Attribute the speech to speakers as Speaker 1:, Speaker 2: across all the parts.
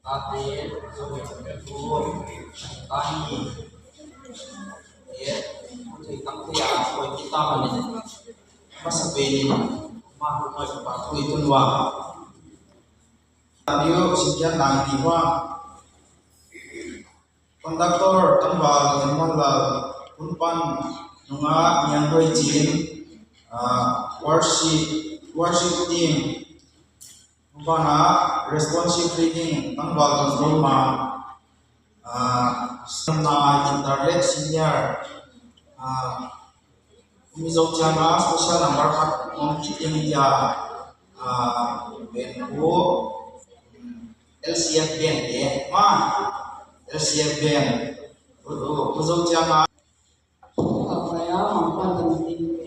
Speaker 1: Ate, so tani, thì các thầy của chúng ta mà nên bắt sập về mà cũng nói cho bạn tôi tuân hòa. Điều sinh ra đang đi qua conductor tăng vào hiện nay là unpan nunga yang đôi chín worship team Upana responsive reading tăng vào control mà na internet senior mizo chama social number hat on India ben ko LCF ben ma LCF ben mizo chama
Speaker 2: Kaya magpagamitin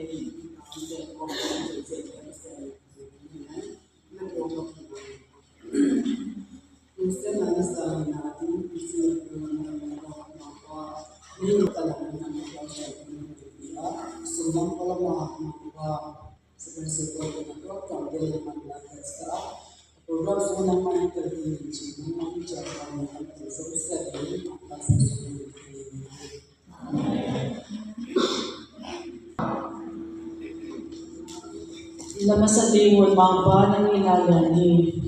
Speaker 2: Minsan na nasabi natin, isip ko na hindi talaga na sumang pala mga sa persipol na ito, kaya naman lahat sa program sa unang mga intervention ng mga tiyaka ng mga sa usabi ang pagsasunod. Lama sa lingon mga ng ilalani.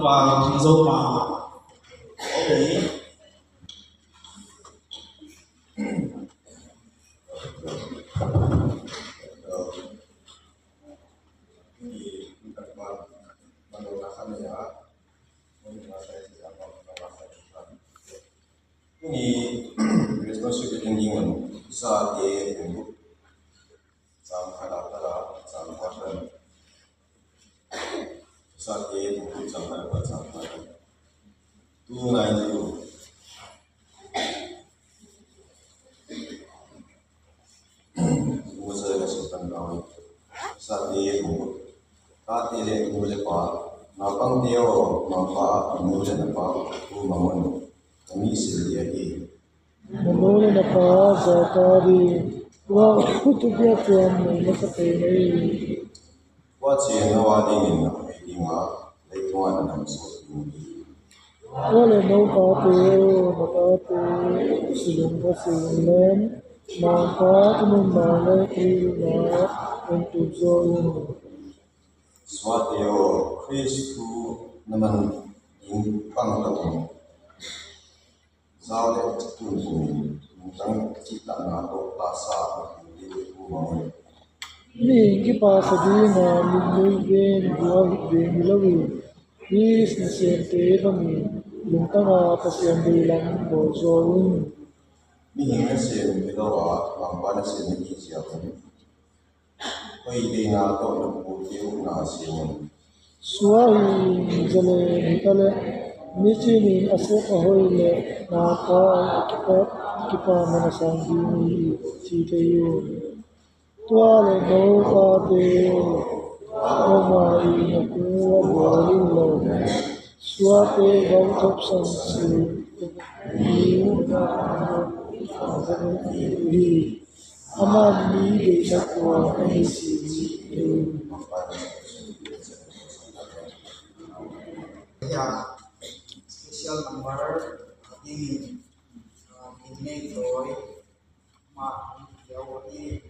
Speaker 1: vào thằng dâu mà đấy
Speaker 3: Ini responsibility tinggal saat dia tunggu sampai dapat sampai saat dia tunggu sampai dapat sampai tu naik tu musa kesulitan kau saat dia tunggu saat dia tunggu lepas napang dia nampak muda nampak tu bangun kami sedia ini
Speaker 4: Namun na pa sa kari wa kutubya tuan na sa kay
Speaker 3: qua chuyện nó qua đi mình phải đi ngõ lấy qua là nằm xuống
Speaker 4: wala no ka te silong ka silen na ka tunong malay na into zone
Speaker 3: suat dia Kristu naman yung pangtawang sao để tuân cùng tăng kita na to tasa di tuwang
Speaker 4: ni ki pa sa di na lingloy ben buwa ben ilawi is na sente kami lungtang na pasyan bilang bo zone
Speaker 3: mi hinga sen ito ang bana sen ni siya ko koi di na to na puti na sen
Speaker 4: Suahi jale nikale nichi ni asok ahoyle na kipa manasandi ni chiteyo tuale no pate omai na kuwa bolilo suate gauthop sansi ni amani de sakwa anisi
Speaker 1: ya special number ini ini toy ma jauh ini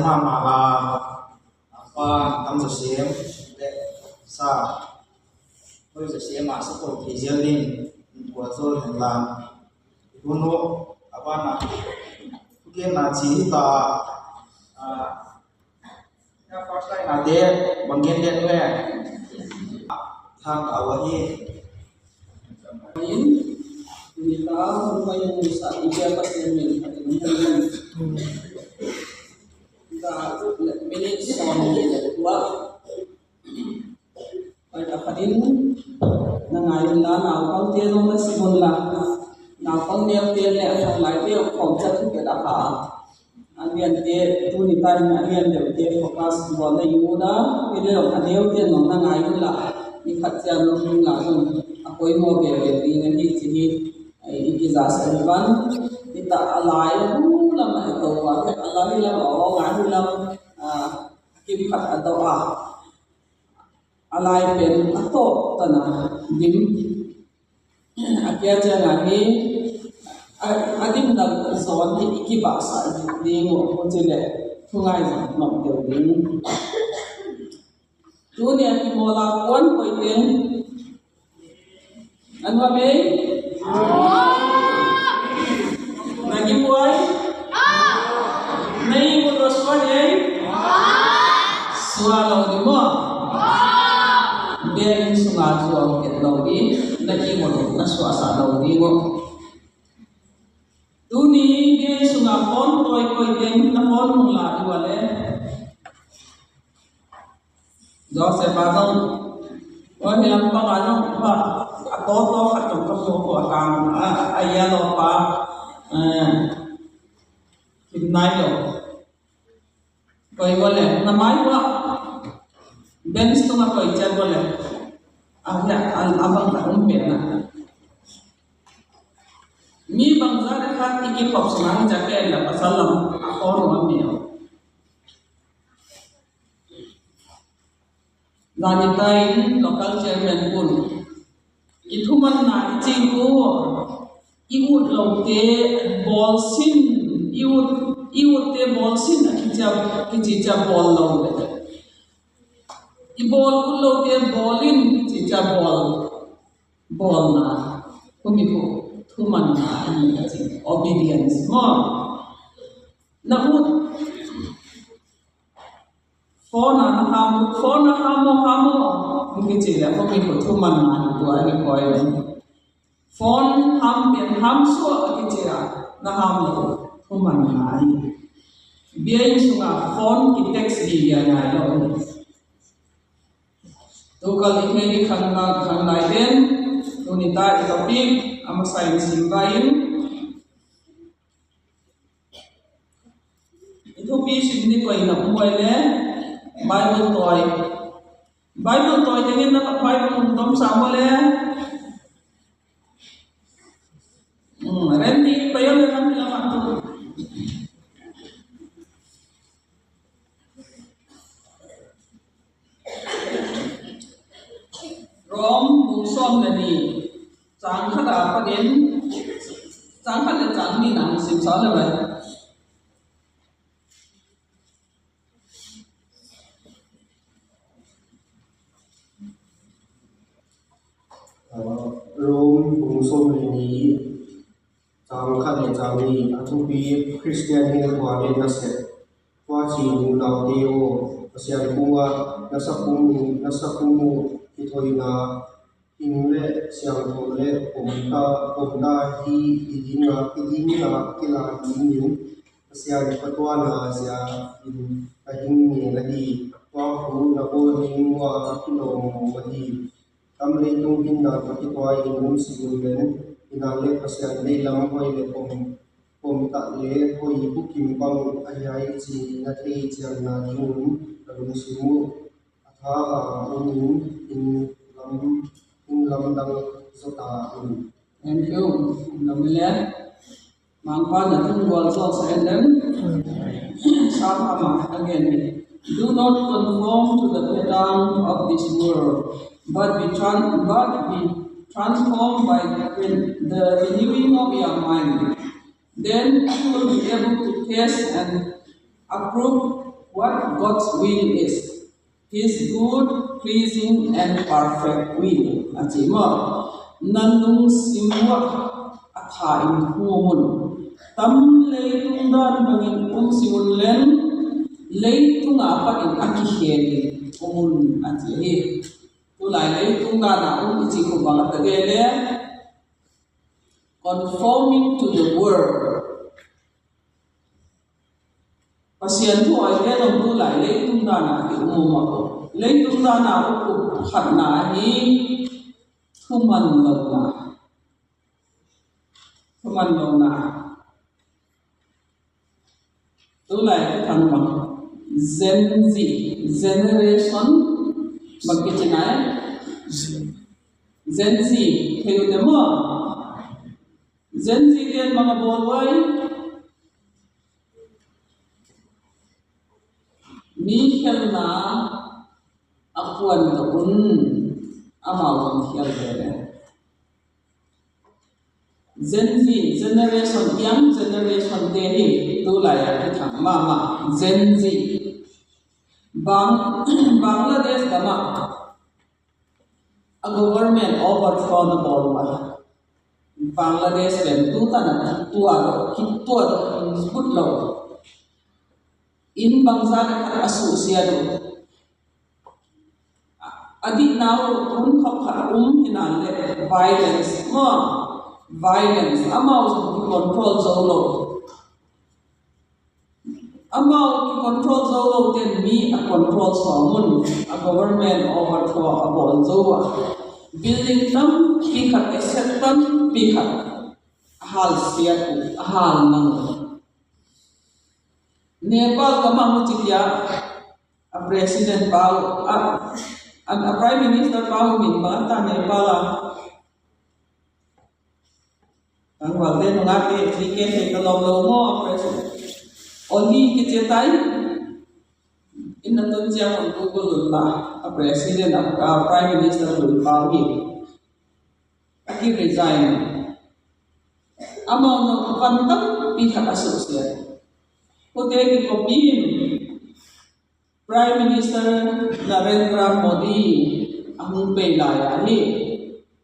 Speaker 1: tham mà qua tâm sự xiêm để sa tôi sẽ xiêm mà sẽ có thể diễn lên của tôi thành làm luôn hộ apa na mungkin na cerita yang pakai nanti bagian dia gue thang awahi
Speaker 2: Lain, kita apa yang bisa ibadah pasien atau mungkin kita milik suami dua pada hadin nangayon la na pang tiyan ng simon la na pang niya tiyan le ang lai tiyan kong sa tuke da ka alian tiyan tu ni tayo alian tiyan focus wala yuna pili ang adiyaw tiyan ng nangayon la ni katya ng la ako'y mo bebe rin ni sini ikizasa iban kita alay lang ito alay lang o ngani lang kimkat atau alay pen ato tanah dim akia jangan adim nag zon ikibasa di mo jele tungai nom teu ding dunia kimola kuan poiten Ano ba? Lagi buhay? May muros pa din? Swallow di mo? Dia yung sungatu ang itlaw di, lagi mo na swasalaw di mo. Tuni, dia yung sungapon, toy din, napon mong lagi wale. Dok, sa batang, o nilang pang ano, ba? Toto katong kaso akang ayalo pa kinay lo koy wala namay wa benis to nga koy chat wala abang ta pena mi bangza khat ikipop sunang jake la pasalam akor mamiyo Nanitain local chairman pun Ituman na ichigo iud lote bolsin iud te bolsin kichija bol lote ibol lote bolin kichija bol na kumiko tuman na ini obedience mo naud Fona hamo kichija kumiko tuman na Tuan koy phone ham ben ham so kichira na ham lo thuman nai biai sunga phone ki text di ya nai lo to kal ikhe khan lai den tunita topic am sai simbain itu pi simni koy na moile Bible toy dengan nak Bible dom samole rendi payon kan bilang tu Rom busom ni jangkhat apa den jangkhat le jang ni nang sim sa le bai
Speaker 5: Rome bungsom ini jangkhat le jang ni atupi Christian ni kuabe nase kuaci mulau deo pasian kuwa nasakumu itoina inle siang tole pomda hi idina kila inin pasian patwana sia in kahing ni lagi wa ku na ko ning wa kilo mahi tamle tung binda patwa in sibulen inale pasian le lam hoi le pom ta le hoi bukim bang ayai chi na thei chiang na ding kalung simu atha unin in lam dang sota un
Speaker 2: Thank you. Namanya mangpa na tung wal so sa enden sama again. Do not conform to the pattern of this world, but be transformed by the renewing of your mind. Then you will be able to test and approve what God's will is. His good, pleasing, and perfect will. Achima nanung simwa athain humun tam leitung dan bangin simun len leitung apa in akihen umun achihi tulai leitung dan ichi ko bangat agele conforming to the word. Pasian tu ay kaya tulay leitung dana ki umuma ko. Leitung dana ko khatna hi thuman lo na. Tulay ko tanong Gen Z generation magkichinay Gen Z kayo demo Gen Z din mga bolway Michel na akuan doon amawang hiyal Gen Z generation young generation deni tulay at mama Gen Z Bangladesh dama a government overthrow na bolwa Bangladesh ben tuta na kitwa putlo in bangsa dekat asosiado adi now khap hinale violence amau to control zolo then me a control somun a government overthrow a bonzoa building tam pihat asset tam pihat hal siatu hal nang Nepal kamang mutikya a president pao a prime minister pao min bata Nepal ang walde ngati trike kalom mo a president only kichetai in the tunja on Google a president a prime minister will pao hi aki resign among no kantam pihat associate Putih kopin Prime Minister Narendra Modi ang layani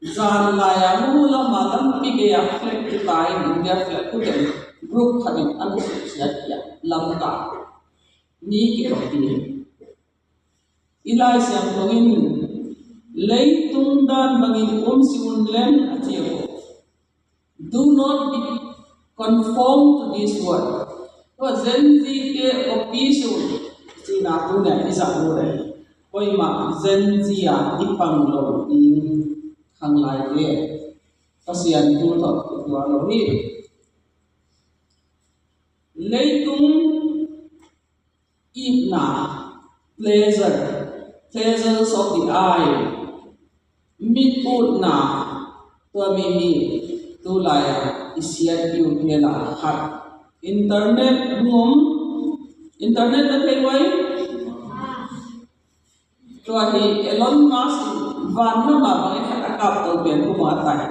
Speaker 2: Zan layamu la malam pigaya flag kitain India flag kutem group kami ang siyat lamka ni kopin ilay siyang tungin leitung dan bangin siunlen atiyo do not be conform to this word. तो Gen Z के ऑफिसु चीना तुने इजाज़ रहे कोई माँ Gen Z या इपंग लोग इन हंगलाय के पसियन तुल तो वालों ही लेकिन इतना pleasures of the eye mitutna तो मिमी तुलाया इसियत युगेला हर internet na kaiway to hi Elon Musk van na ba bang kakap to ben kumatay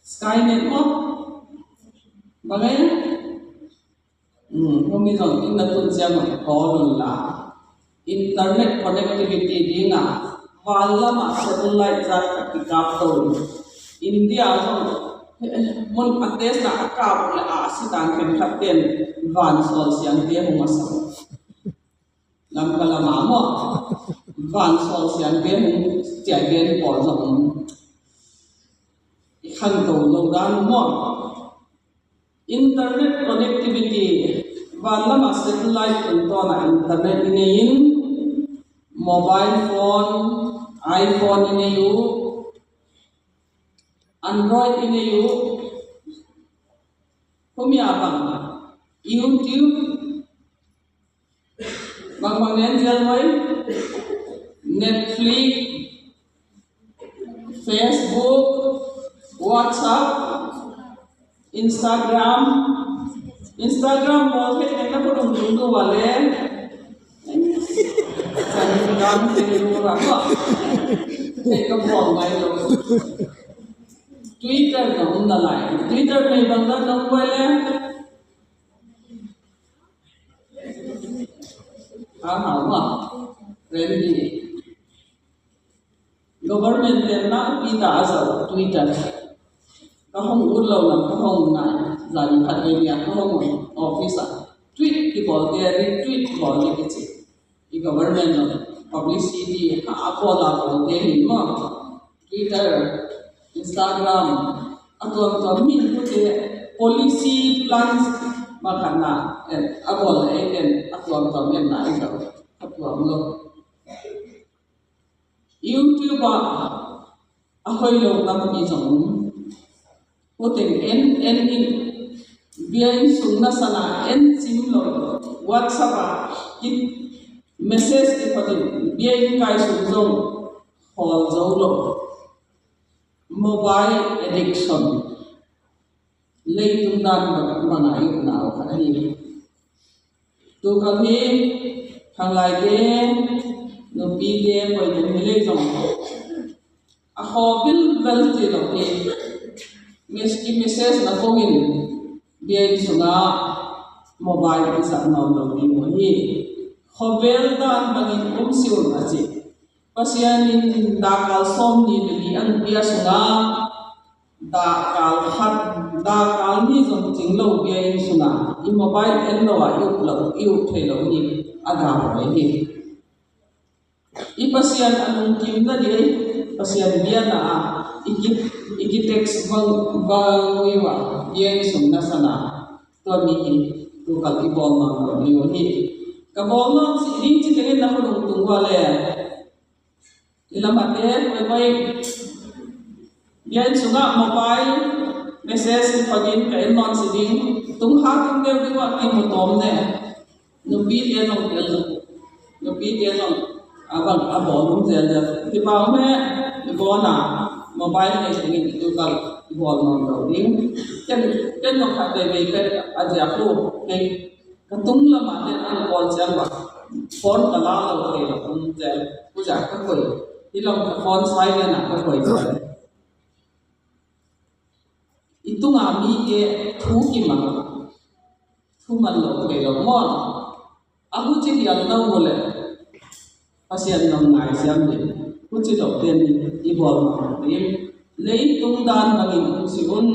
Speaker 2: Skynet mo bagay humizong inatun siya magkolon la internet connectivity di nga Wala satellite zat kakikap to India mun ates na akap la asitan ken kapten van sol siang dia humasam lam kalama mo van sol siang dia tiagen po zong ikhan to lo dan mo internet connectivity wala satellite to na internet inayin mobile phone iPhone ini you, Android ini you, kami apa? YouTube, bang jalan Netflix, Facebook, WhatsApp, Instagram boleh kita pun tunggu wale. Jangan tiru apa? Ikaw buang ngayon. Twitter nong na lại Twitter này bằng đó nong quay lên hảo mà ready government tiền na pi ta giờ Twitter có không uống lâu lắm có không ngại giờ đi phát về có không office tweet cái bảo cái retweet bảo cái gì cái government publicity apa lah bảo cái gì mà Twitter Instagram atau min pute policy plans makana abol atau men na ito atau lo YouTube ahoy lo nam ki jong puting en biain sunna sana en sim lo WhatsApp ki message ki patin biain kai sun jong hol zo lo mobile addiction lấy tung đan bằng ai nào phải đi tu kami hàng lại cái nó bị cái bởi những cái lấy dòng họ biết vel thì nó cái message nó không in biên số mobile cái sản nào nó đi mua hi họ vel đan bằng những siêu là gì pasianin dakal som ni beli an bia sunga dakal hat dakal ni jong jinglo bia sunga i mobile en lo wa yu thelo ni aga bai hi i pasian anung kim na di pasian bia na iki text bang wi wa bia sunga sana to mi hi tu kal ki bol ma ni hi ka bol ma si ring chi tene na ko tung wa le ilamat may yan sunga mobile message pagin ka non siding tung hating dew di wa ki motom ne nubi dia nong abang abon zel di ba me di bona mobile ne tingin itu kal bol non do ding ken no kha be ka aja ko ke katung lama ne an bol jang wa phone kala lo ke tung zel puja ka koiที่เราฟอนไซด์นะก็เคยเจออีตุงอามีเกทุกิมันทุมันหลอกเลยหลอกมอนอาหุจิที่อันนั้นโมเลภาษาหนังไงเสียงเลยหุจิหลอกเตียนอีบอลมาเรียนเลยตุงดานบางอินสิอุน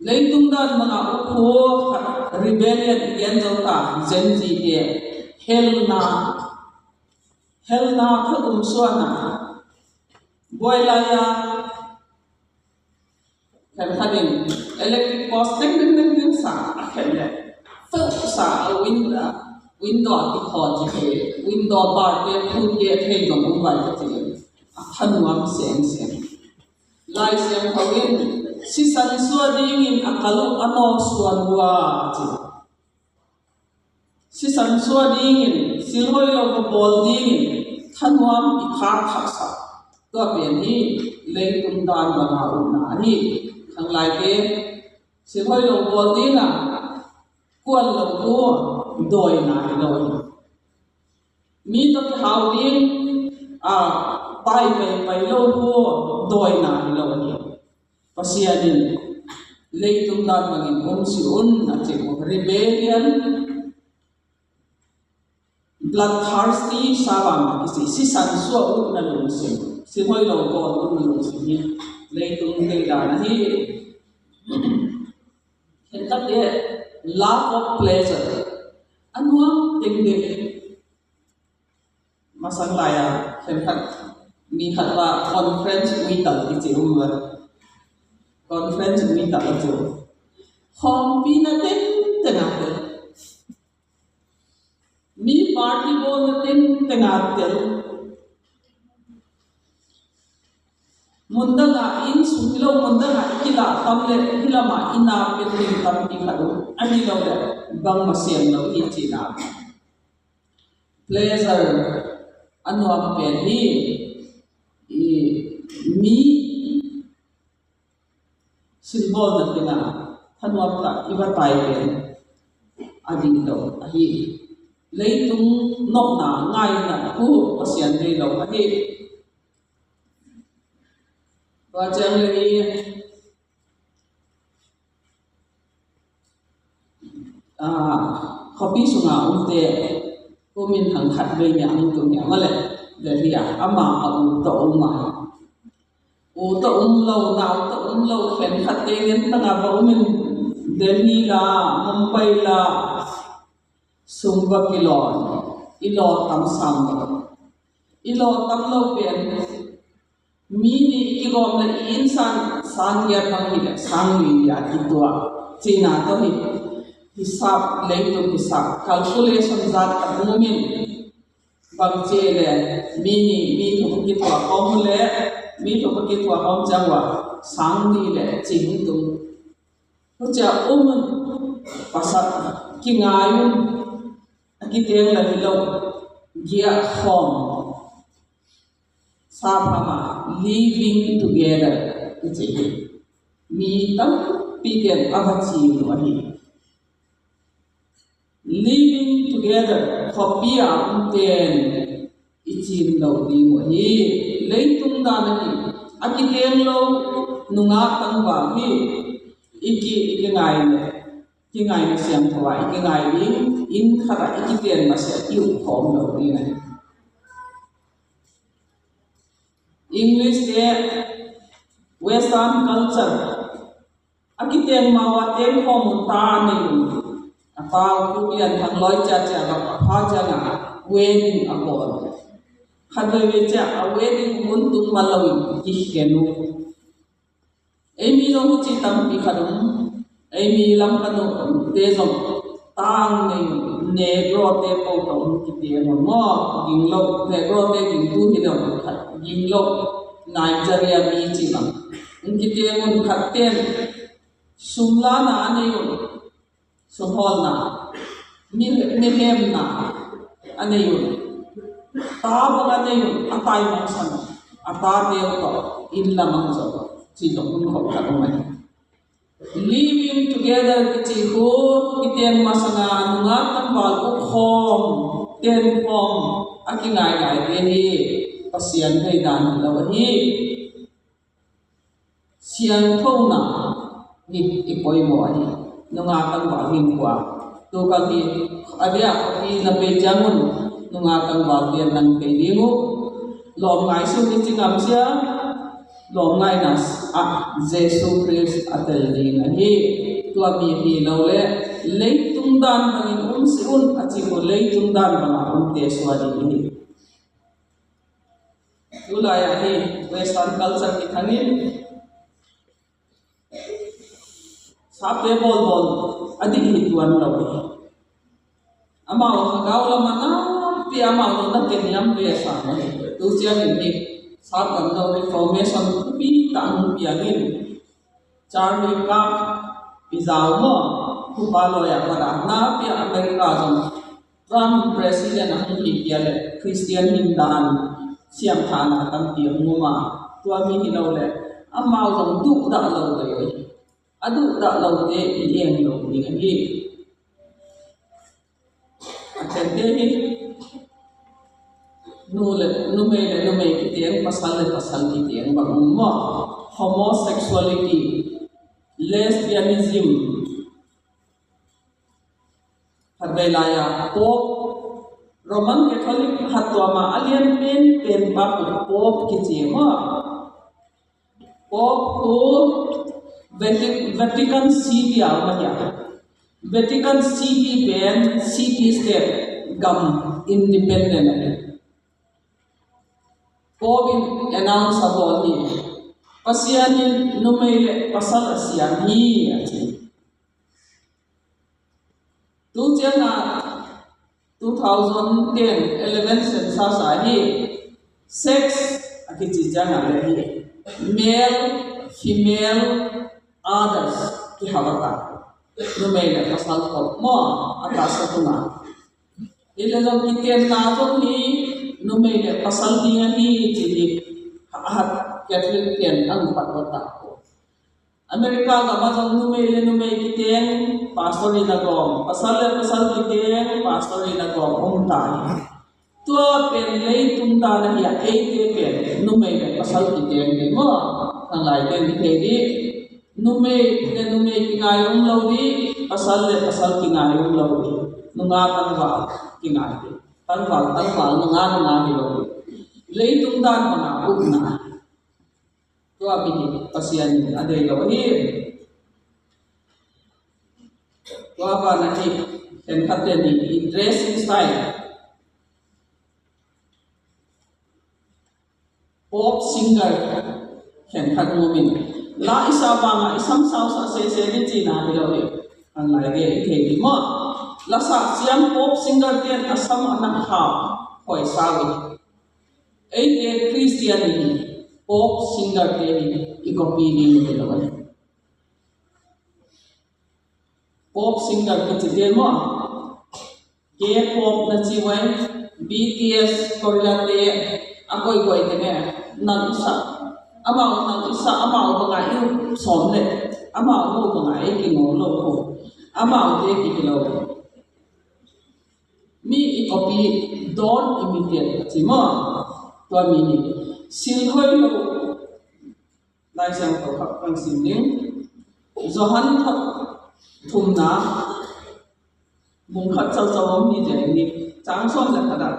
Speaker 2: เลยตุงดานบางอาโครีเบเลียนเย็นเจ้าตาเจนจีเกเฮลนาถ้าส่วนนะบอยลายาแค่ขันอินอิเล็กทริกพอสเต็งสาแค่เนี่ยฟื้นสาวินโดว์ที่ขอจีเอวินโดว์บาร์เกพูดเยอะเท่งกับมุมไบก็จีขันวามเสียงไล่เสียงเขาเองสิสันส่วนดิ้งอินอักลุอันโนส่วนวัวจีสิสันส่วนดิ้งอินสิลอยเราก็บอลดิ้งอินท่านว่าอีกขาทักษะตัวเปลี่ยนนี้เล่นตุนดานบางอาอุณานี่ทั้งหลายเกสิลอยเราบอลดิ้งอ่ะกวนเราตัวโดยนายโดยมีตัวข่าวดิ้งไปเราตัวโดยนายเราเนี่ยภาษาดินเล่นตุนดานบางอินองสิอุนอาจจะว่า rebellion bloodthirsty sabang kisi si sansua ut na lungsin si hoy lo ko ut na lungsin ni leitung te da na hi hentat de lack of pleasure anwa ting de masang laya hentat mi khatwa conference wi tal ki chi umwa conference wi tal jo hom pi na ten tengah mi party bon ten tengatel mundaga in sumilo mundaga kila tamle kila ma ina petin tampi khadu ani lo de bang masem lo hi china pleasure anwa pen hi mi symbol na tinga thanwa ta iba tai pen ading lo hi lấy tung nọc nà ngay là khu và xiên đây đâu mà đi và chẳng lấy copy sunga te ko min thang khat ve nya ang tu nya male de ria ama au to ma u to lo na to lo khen khat te nen tanga ba min Delhi la Mumbai la sumba kilon ilo tam sam ilo tam lo pen mi ni igom la insan sang ya phang hi sang wi ya ki tua china to hi hisab leitu hisab calculation zat amumin bang che le mi thu ki tua kom le mi thu ki tua kom changwa sang ni le ching tu ho cha umun pasat ki ngayun ki teng la lo gia home sabama living together ichi mi tam pigen avachi wahi living together khopia ten ichin lo di wahi leitung danani akiteng lo nunga tangwa hi iki ngai ne ki ngai ne siam thwa iki ngai ni in khara ikiten ma se yu khom lo di ne English de Western culture akiteng mawa ten khom ta ne apa ku pian thang loi cha cha ga pha cha na wedding abon khadwe we cha a wedding mun tung malawi ki kenu emi lo chi tam pi khadum emi lam kanu te zong tang ne negro te po to ki te mo ging lo negro te ging tu ni lo khat ging lo Nigeria mi chi bang ki te ngun khat ten sumla na ne yo sumhol na mi hem na ane yo ta ba ane yo atai ma san ata te to in la mang zo chi zo kun khop khat mai living together ki ho kiten masanga nunga tan wal ko khom ten khom akingai ngai te hi pasian thei dan lo hi sian thona ni ipoi mo hi nunga tan wal hin kwa to ka ti adia ki na pe jamun nunga tan wal ten nan pe dingu lom ngai su ni chingam sia lom ngai nas Jesu Christ atel ding ani tua mi hi lo le leitung dan bangin si un achi ko leitung dan banga te swadi ni tulaya hi western culture ki thangin sape bol adi hi tuan lo amao hagaw la mana pi amao na kenyam pe sa tu sia ni sab kam do reformation pi tang pi agin Charlie ka pizao mo ku ba lo ya para na pi America jong Trump president ang hi pi ale Christian hindan siam thana tam pi mu ma tua mi hi lo le amao jong du da lo le adu da lo te i eng lo ni ngi atende hi nu me ki tiang pasal ki tiang bang mo homosexuality lesbianism hadbelaya pop Roman Catholic hatwa ma alien pen pa pop ki chema pop ko Vatican City ma ya Vatican City pen city state gam independent Pobin announce about ni pasianin numaile pasal asian hi ati tu chena 2010-11 census hi sex akichi jana le hi male female others ki hawata numaile pasal ko mo atasa tuna ile jong kiten na jong hi numaile pasal dia hi chili hat Catholic pian ang patwata ko America ga majong numaile kiten pastor ina gom pasal kiten pastor ina gom umtai tua pen lei tunda na ya ate pen numaile pasal kiten ni mo thằng lại cái thế đi nume kingai lâu đi asal kingai lâu đi nunga tan vào nunga đi lâu đi lấy tung đan mà nào cũng na tua bini pasian ada lâu đi tua ba nanti dan kata ni dressing style pop singer khen khat momin la isa banga isam sao sa se ni china bi lo an lai ge ke di mo la sa siam pop singer ten asam anak ha hoi sa wi ei te christian ni pop singer te ni I copy ni bi lo pop singer ke te mo K-pop na chi wai BTS Korea te akoi koi te ne nang isa amao ba ngai som le amao lo ba ngai ki ngo lo ko amao te ki lo mi I copy don't imitate chi ma to mi ni sil hoi lo lai sang ko khap pang sim ning johan thap thum na mung khat chau mi je ni chang som la kada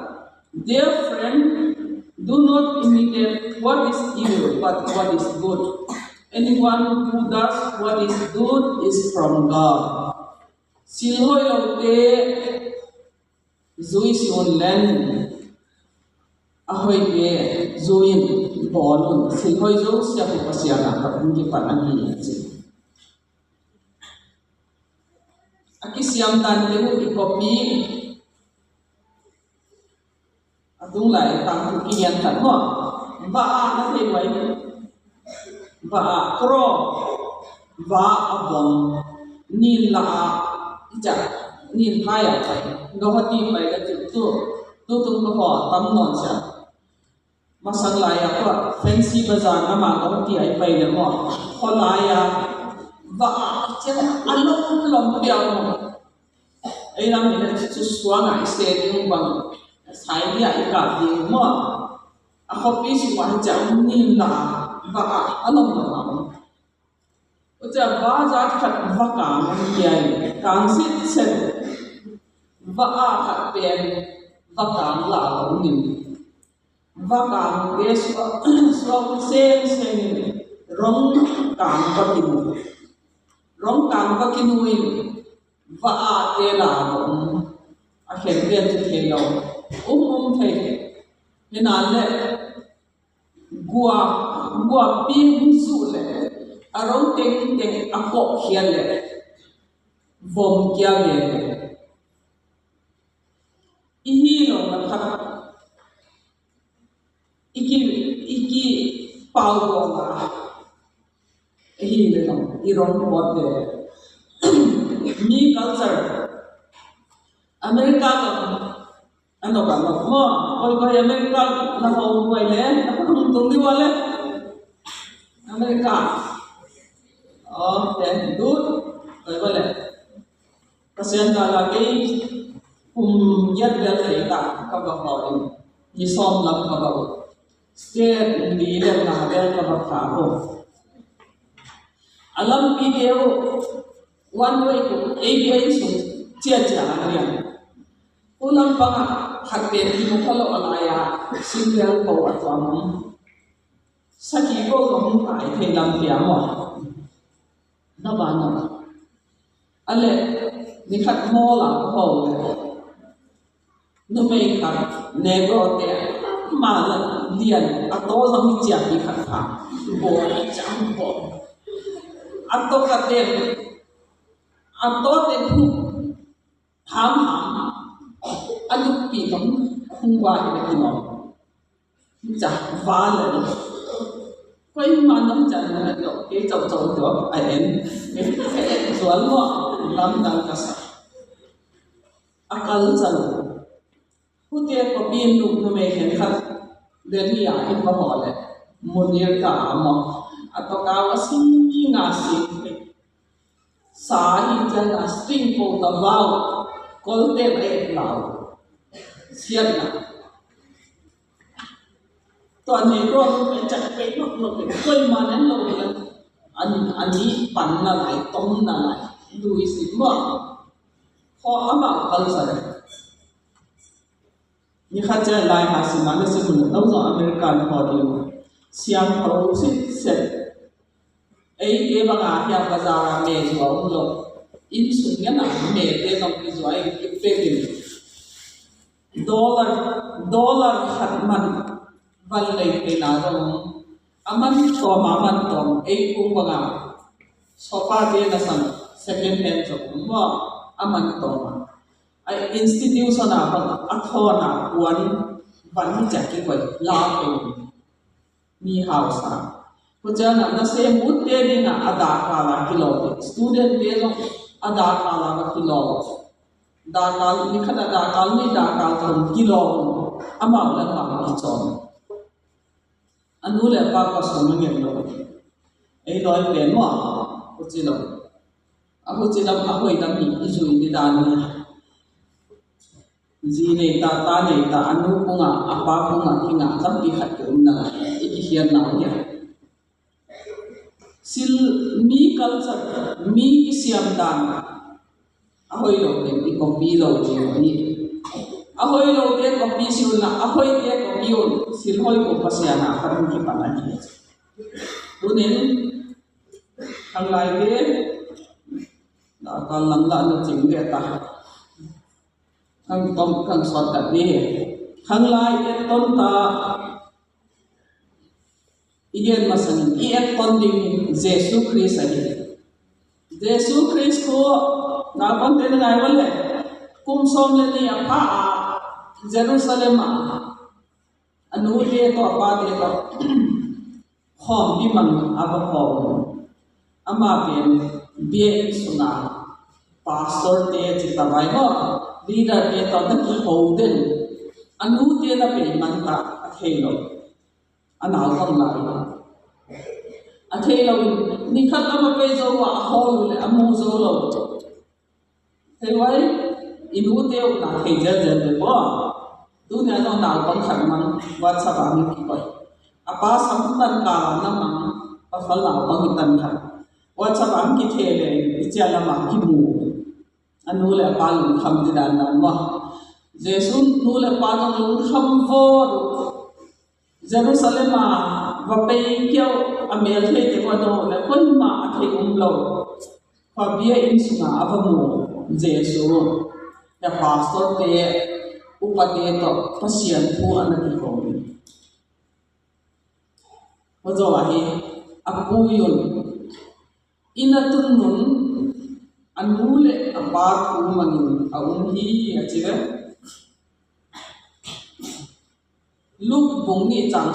Speaker 2: dear friend, do not imitate what is evil, but what is good. Anyone who does what is good is from God. Silhoi lote zui sion len ahoi ke zuin bolun silhoi zo siapa pasiana kapungki panagi aja. Aki siam dan temu I copy atung lại tăng tu kian thật ho va na thei wai va kro va abom nin la ja nin phaya pai go hati pai ga tu tung ko ho tam non cha masang lai ya ko fancy bazaar na ma go hati ai pai le mo ho la ya va che alom lom piao mo ai ram ni chu suang ai se ding bang sai dia ika di mo a copy si wa jam ni la va alom la o cha va za khat va ka man kiai kang sit sen va a khat pen va ka la lo nin va ka ke so sen rong kang pa kinu va a te la lo a khen pen te lo thầy nên là gua pin su le arong teng akok khian le vom kia le ini lo na khat iki pau go la hi le no irong bot de mi culture America ano ka mo koi America na ho koi le na tung di wale America then good koi wale kasian ka lagi yat bel le ka ba ho ni som lam ka ba state di le na bel ka ba tha ho alam pi deu one way to ABI su chia ya ulang panga hakben di mukalo alaya single ko atwam saki ko gong tai thelam piamo na ba ale ni khat mo la ho le no me khat nego te ma la lian ato zang ni chia ni khat tha bo cham bo ato ka te thu tham anh bị tấm không qua cái gì mà chả phá lại quay mà nó chả là cái trâu đó ai em cái chuẩn mà làm đang cái sao akal chân hút tiền có biên đủ nó mấy cái khác đến nhà em có hỏi lại một điều cả mà atau kau sih ngasih sahi jangan string po tabau kolte baik lau siap na toàn này rồi cái chặt cái nó cái cây mà nên lâu là anh ấy bắn là lại tông là lại đuôi xịt mà khó mà cần sao như khách chơi lại mà xin nói là xin một đông gió American họ đi xiang thấu xịt xịt ấy bằng à hiệp cái giá mẹ cho ông lộc in sung cái nào mẹ để trong cái gì ấy cái tiền dollar hạt man văn lấy cái nào đó aman to maman to ấy cũng bằng à sofa dia nasan second hand cho cũng mà aman to mà ai institution nào bằng atho nào quan văn chắc cái vậy la cái mi house à bây giờ nó sẽ một tiền đi na ada kala kilo student dia lo ada kala kilo da kal ni khada da kal ni da kal thum kilo ama la ma ki chon anu le pa ka so ngem lo ei loi pen mo ko chi lo a ko chi dam a hoi dam ni isu ni da ni ji ne ta ne ta anu ko nga apa ko nga ki nga tam pi khat ke na e ki hian na ya sil mi culture mi ki siam dan ahoi lo te ki copy lo chi ni ahoi lo te copy sil na ahoi te copy on sil hoi ko pasiana karam ki pana ni tunin ang lai te da ka lang la no ching ge ta kang tom kang sot ta ni hang lai te ton ta igen masan iet ponding jesu christ ani jesu christ ko na kon te ngai wale kum som le ni apa jerusalem anu le to pa te to khom bi man aba khom ama pen bien suna pastor te chi ta bai ho leader te to ta ki ho den anu te na pe man ta thelo anaw kang lai thelo ni khat ama pe zo wa hol le amu zo lo thế vậy inu tiêu là thầy dân dân được bỏ tu nhà trong nào còn khẩn măng và sao bạn như vậy apa sam tan ka na mang pa phal la pa tan khan wa sao bạn ki the le icha la ma ki mu anu le pa lu kham ti dan dan ma jesu nu le pa no lu kham vo jerusalem ma va pe kyo amel the te wa do le kon ma the lo fa bia in sunga abamu jesu ya pastor te upate to pasian thu anaki ko ojo ahi apu yun inatun nun anule apa thu mangin awun hi achira luk bung ni chang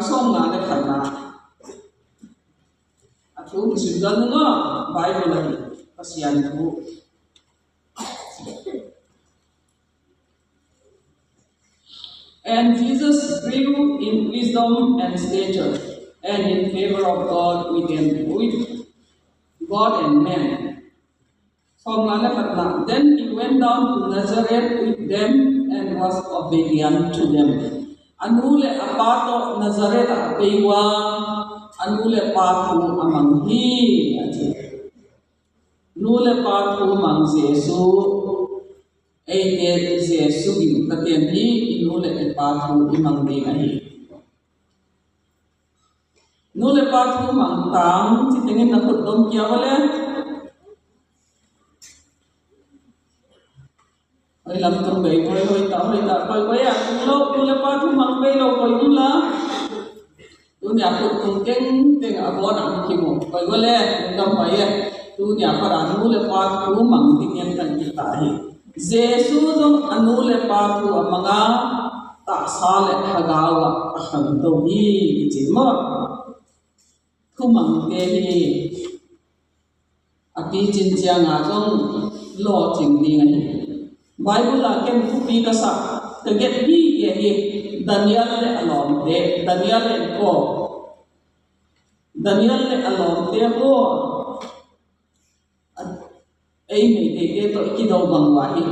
Speaker 2: som na le khana athu sinjan no bible la pasian thu and Jesus grew in wisdom and stature and in favor of God with God and men. Then he went down to Nazareth with them and was obedient to them. Anule apato Nazareth apewa anule patu amang hi nule patu mang Jesu eke Jesu gi katien hi nule patu imang ding ahi nule patu mang tang chi tengin na khut dom kya wale oi lam tum bei hoi ta koi ya lo nule patu mang bei lo koi la dunia khut tum teng abon am ki mo koi wale dom bai tu nya phara nule patu mang ding kan ki ta hi Jesu jong anule patu amanga ta sale hagawa aham to hi chimo thumang te hi ati chin chia nga jong lo ching ding ani bible la ken thu pi ka sa te get bi ye hi daniel le alom te daniel le alom te ko ei me te to ki do bang wa hi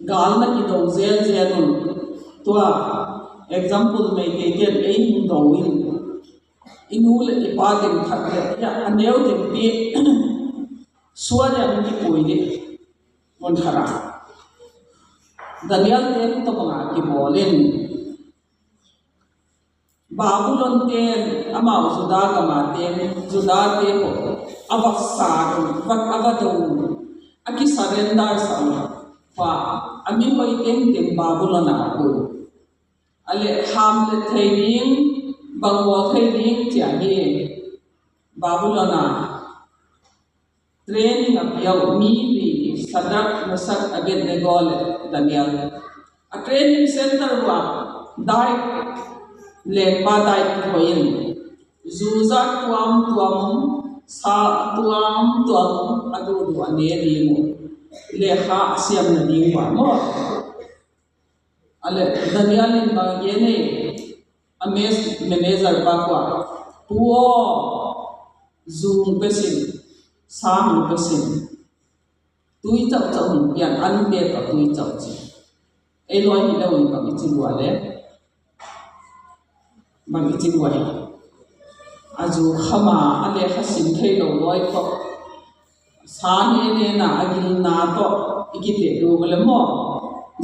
Speaker 2: gal na ki do zel nun tua example mai te ken ei do win inu le ipa tem khat ya aneu tem pi suara mi poide mon khara Daniel tem to mga ki bolen Babylon ten amau Juda kama ten Juda te ko avasar vak avadon aki surrender sa fa ami hoi tem Babylon ako ale ham le thaining bangwa thaining tia hi Babylon training of yow mi sadak nasak abed negol Daniel a training center wa dai le pa dai koin zuza tuam sa tuam adu du ane di mo le kha asiam na di wa mo ale Daniel in ba yene ames manager ba kwa puo zoom pesin sam pesin tui chau pian an te ta tui chau chi e loi ni lo ni ba mi chi wa le bang i chi wa aju khama ale khasin thei lo loi ko sa ne na agil na to ikite do bole mo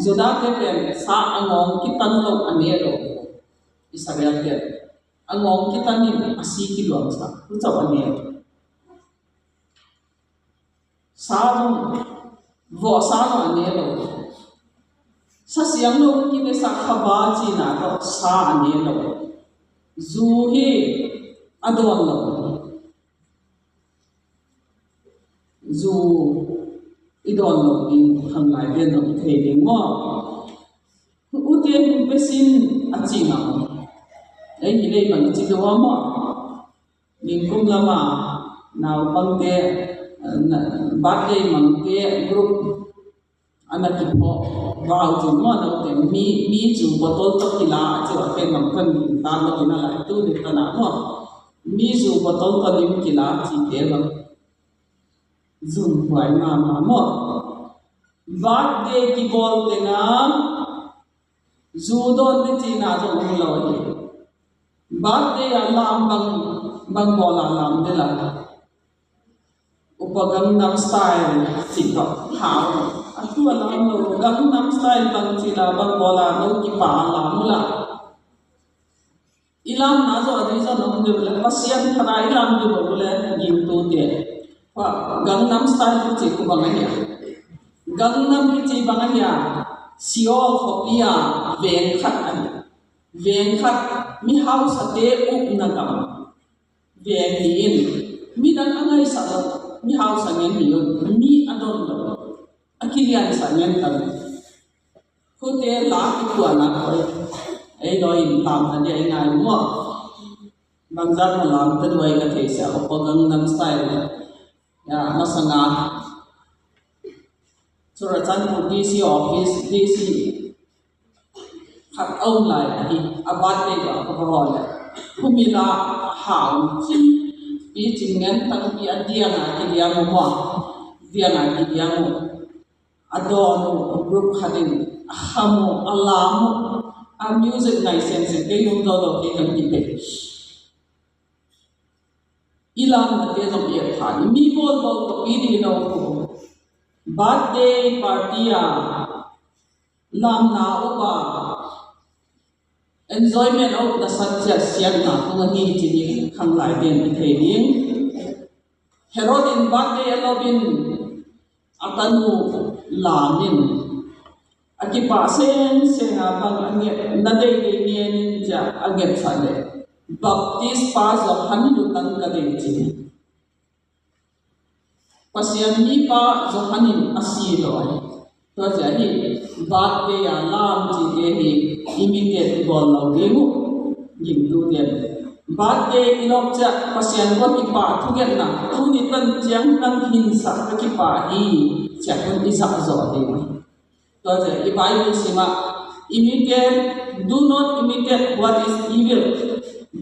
Speaker 2: Juda te pen sa angong kitan lo ane lo Israel te angong kitan ni asi ki lo sa tu chau ane sa vo sa no ane lo sa siang lo ki ne sa khaba chi na to sa ane lo zu hi adon lo zu idon lo in khang lai de no the ding mo u te pesin achi na ai hi le bang chi do mo ning kum lama naw bang de birthday mang te group anaki po wow ju mo no te mi ju botol to kila chu te mam kan ta lo na la tu ni ta na mo mi ju botol to lim kila chi te lo zum huai ma mo birthday ki bol te na zu don te chi na zo mo lo ni birthday alam bang bola alam de la Gangnam Style sito how aku alam lo Gangnam Style bang sila bang bola no ki pa alam mula ilam na zo adi zo no de bole pasian khara ilam de bole gim tu de pa Gangnam Style ki ku bang ya Gangnam ki bang ya Seoul Korea ven khat mi house ate up na kam ven in mi dan angai sa mi house angen ni mi adon lo akilian sa ngen kan ko te la ki tu ana ko ai doi lam an de ngai mo bang zan ma lam te doi ka the sa ko Gangnam Style ya masanga sura chan ko DC office DC khat ông lại hi abat te ga ko ho la kumila hao chi pi chingen tang pi adia na ki dia mo dia na ki dia mo adon group khatin hamu alamu a music nai sense ke yum do do ke kan ki pe ilam na te jom ye tha mi bol bol to pi di no ko birthday party a lam na uba enjoyment of the success siang na ko ngi chi ni khang lai den the ding Herod in birthday alobin atanu lamin akipa sen abang ange nadei de nien ja aget sale baptist pa zo hanu tang ka de chi pasian ni pa zo hanin asi lo to ja hi birthday alam chi de hi immediate bol lo de mu yim tu den birthday inok cha pasian ko ki pa thu gen na tu ni tan chiang tan hin sa ki pa hi cha kun isa zo de mu to ja i bible sima imitate do not imitate what is evil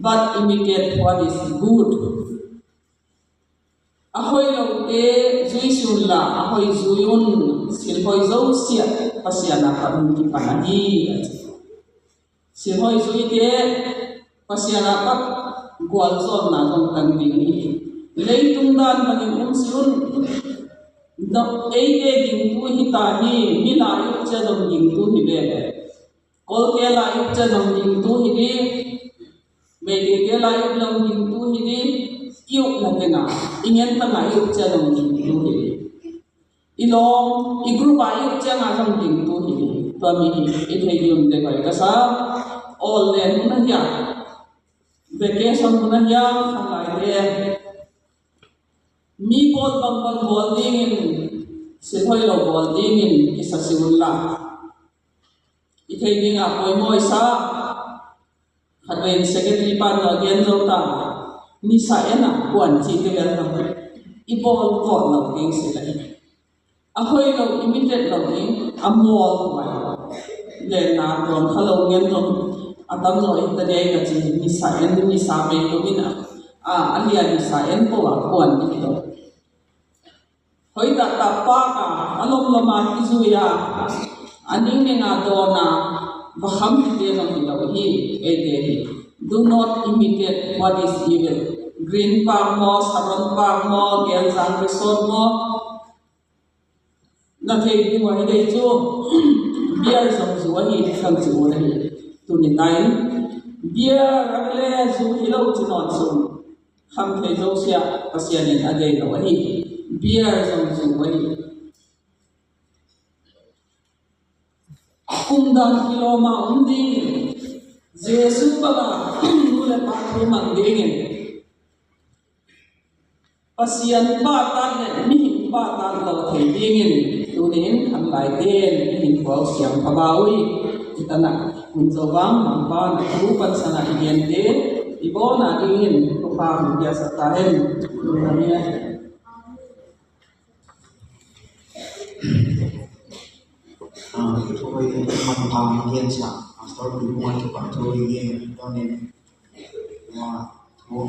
Speaker 2: but imitate what is good ahoi lo te zui sun la ahoi zuyun sil hoi zo sia pasian na pa ki pa na hi si hoi sui te pasiara pat gwal zon na dong kan ding leitung dan bangin siun no ege ding tu hita hi mila yuk cha dong ding tu hi be kol ke la yuk cha dong ding tu hi ni me de ke la yuk dong ding tu hi ni yuk la te na ingen ta la yuk cha dong ding tu hi ilong igrupa yuk cha nga dong ding tu hi to mi hi e thei yum te kai ka sa all len na ya vacation na ya khalai de mi bol bang bang bol ding in silhoi lo bol ding in isa siulla ithei ding a poi moi sa khaten secretary pan lo gen zo ta ni sa ena kwan chi te gan ta I bol bol lo ding sila a hoi lo immediate lo ding a mol mai le na ron khalo gen zo atam zo ita dei ka chi ni sa be to mina alia ni sa en po a kwan ni to hoi ta pa ka alom lama ki zuya aning ne nga do na baham te no ni lo hi e de do not imitate what is evil green palm mo saron palm mo gel sang resort mo na thei ni wa de chu beer song zu wa hi kham chu na hi tu ni tai beer ragle zu hi lo chu non su kham thei zo sia pasian ni ade lo wa hi beer song zu wa hi kumdan kiloma unding jesu baba mule patru mandingin pasian ba tan ne mi ba tan lo thei dingin tunin kham lai den hin kwal siam phabawi kitana kunjawang mangpa na rupan sana iende ibona dingin to pa media satahen dunia
Speaker 1: thôi mặt hàng hiện trạng sau khi mua thì bạn thôi cho nên là mua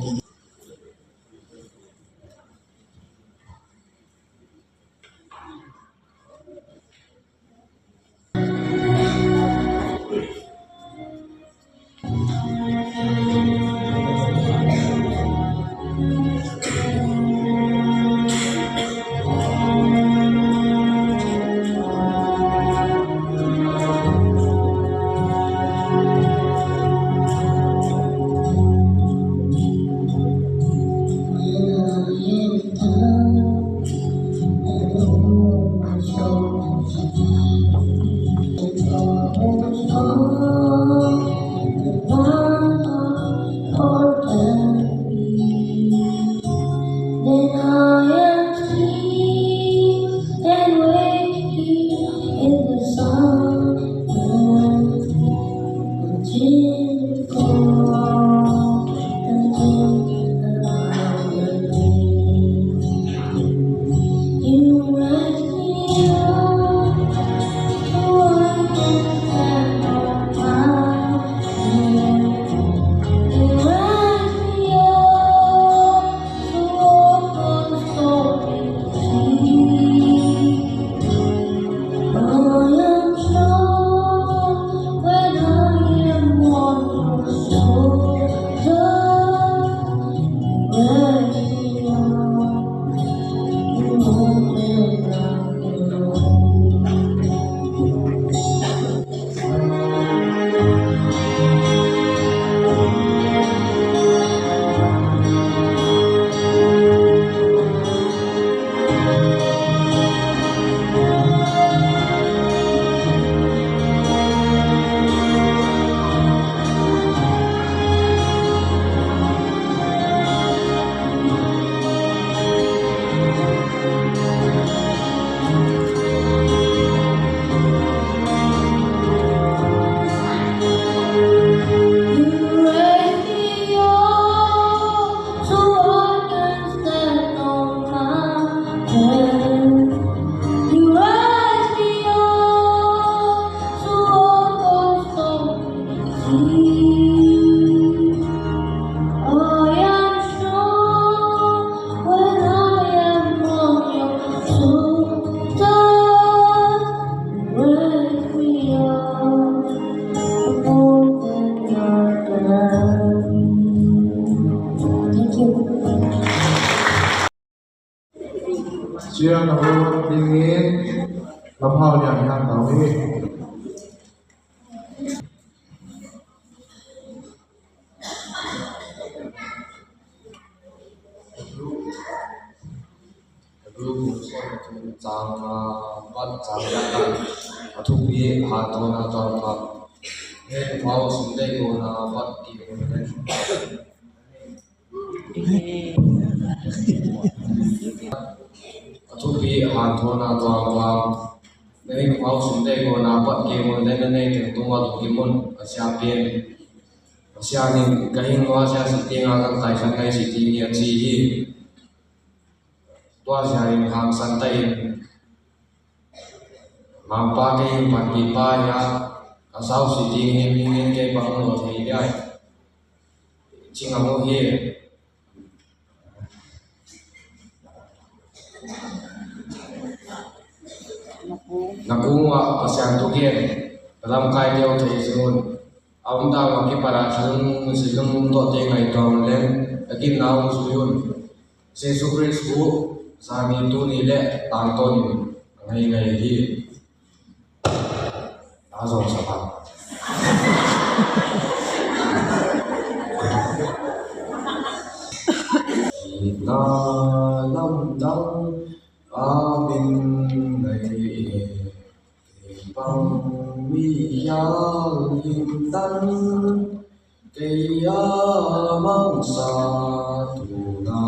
Speaker 6: siang namun dingin lemhalnya yang kami
Speaker 7: Guru chang ban chang dan thu bi ha to na to pa he phao sun dei go na pat ki go na thu bi ha to na to pa nei phao sun dei go na pat ki go na nei te tu ma tu ki mon asia pien asia ni ka hin wa sia si ti nga kan tai san kai si ti ni chi hi tua siain ham santai mampa ke pati pa ya asau siti ngin ke bang lo thei dai chingamu hi nakuwa asyang tugen dalam kai deu thei sun aunda ma ki para sun silum to te ngai tom len akin naung suyun Jesu Kristus sami tu ni le tang to ni ngai ngai hi azong sapa na lam dang amin ngai bang mi ya lim tan ke ya mang sa tu na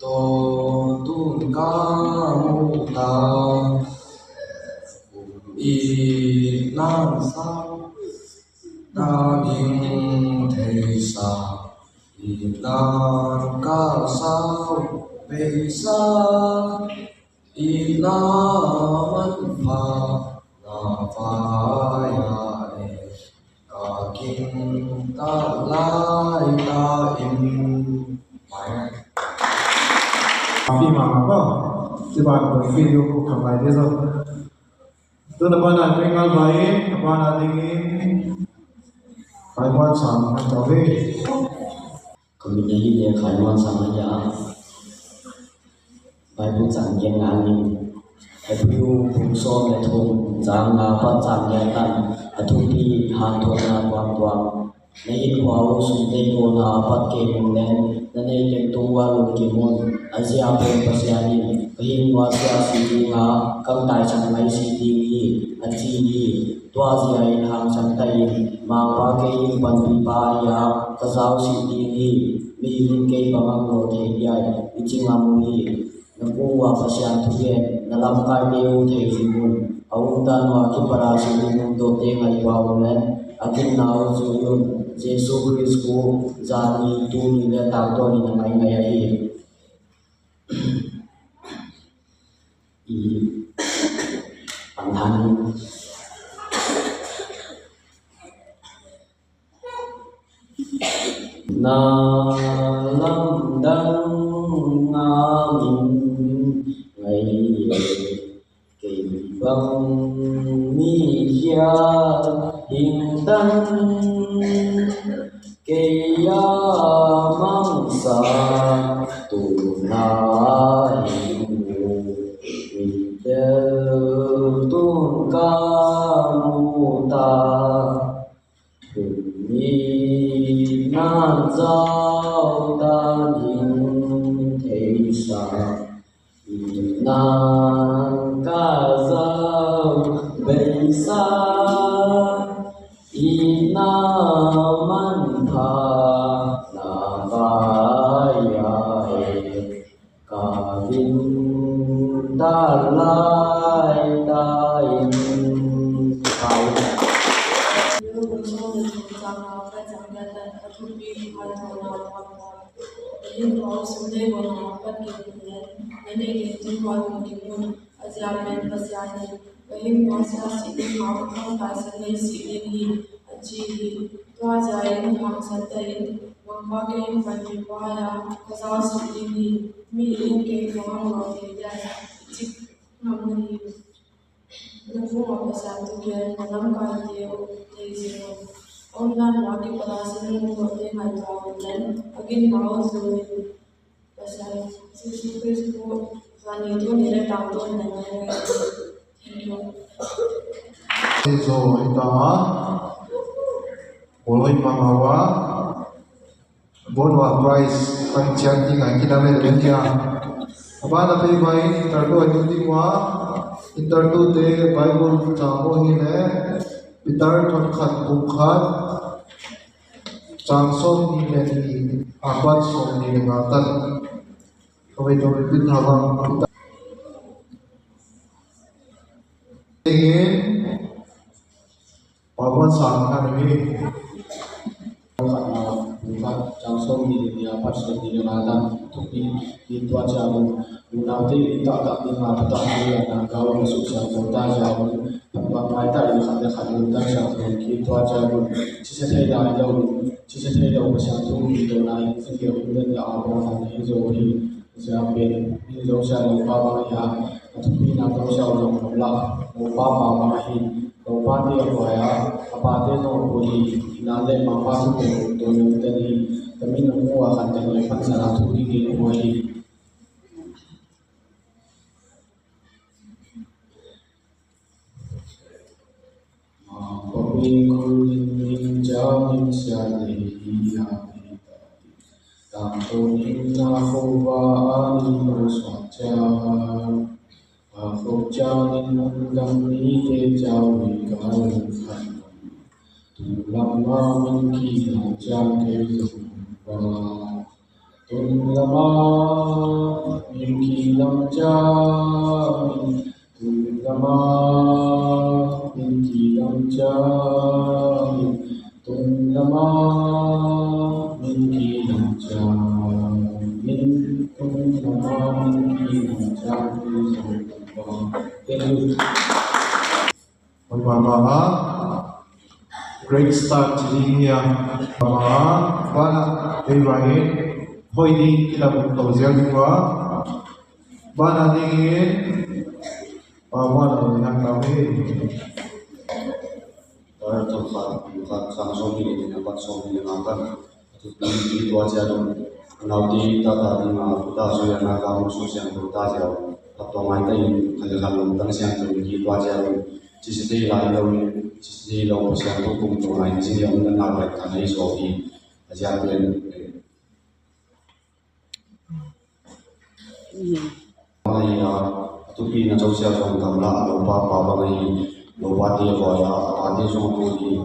Speaker 7: to tun ca mu ta y nan sao ta bình thế sa y nan ca sao về sa y na man pha na pha ya e ka kin ta lai ta im mai
Speaker 6: phi mà có thì bạn có phi yêu cuộc thằng này thế rồi tôi là bạn là anh ngal vậy bạn là dingin phải quan sát anh cháu đi
Speaker 8: kami jadi dia kaiwan sama aja Bible chẳng yang angin Bible bungso le thong jang na pa chang ya tan athupi han thon na kwang kwang nei kwao sun dei ko na pat ke mun len na nei kem tu wa lu ki mun azia pe pasiani hin wa sia si nga kang dai chang mai si ti ni achi ni tua zia in hang chang tai ma pa ke in pan pi pa ya ka zau si ti ni mi hin ke pa mang lo the ya iching amu hi na ku wa pasian thu ye na lam kai deu the ji mun au tan wa ki para si ni mun do te ngai wa len akin nau zu yun Jesu Kristus zani tu ni le tao to ni na mai ngai ai i panhan na lam dang nga min ngai ke bang mi ya hình tân ke ya mang sa tu na hình mi de tu ca mu ta mi nan giao ta hình thế sa nan ca giao bây sa ina man tha na va ya e ka vin da lai da in kau
Speaker 9: Online lagi pada sini mungkin ada agin now so Pasal Jesus Kristus Tuhan itu nilai tahun dan nilai thank you.
Speaker 6: So ita boleh pangawa bonwa price panchanti ngai kiname lenja abana pe bai interto ajutiwa interto te bible chamo hi ne pitar thot khat buk khat changsom ni le ni abat som ni ngatan kawai to pit hawa ingin Pawan sangat ini bukan langsung di apa seperti Jonathan untuk di tuaca nanti tak tinggal tak dia kau masuk siapa jauh apa mereka ini ada kandungan siapa di tuaca sisa jauh bersatu di dalam setiap bulan yang apa yang jauh siapa ini jauh siapa bapa ya atau bina jauh siapa lah bapa ini Bapa dia kaya apa dia tu boleh nanti bapa tu tu tadi kami nak akan jadi pasangan tu di boleh Papi kuning jamin siali ya tanto inna huwa anu swaja Phúc cha nên đăng lý thế trao vì cả lần phận tu làm ma minh khi nào trang kêu dùng và tu làm ma minh khi làm cha tu làm ma minh khi làm cha tu làm ma minh khi làm cha minh tu làm ma minh khi làm cha kêu dùng Mama, great start today here. Mama, bana Ibrahim, hoiding kita bertausiah juga. Bana dingin, mama yang kami.
Speaker 3: Para tempat bukan langsung ini dapat langsung dilakukan. Itu aja dong. Nanti tata lima kita sudah nak musuh yang bertaja. Atau mai tay kalau tang siang tu di aja sisi day lai lo sisi day lo siang tu kum tu lai sisi yang nak nak kan ai so di aja ben mai ya tu pi na chau sia song kam la lo pa mai lo pa dia ko ya pa dia so ko di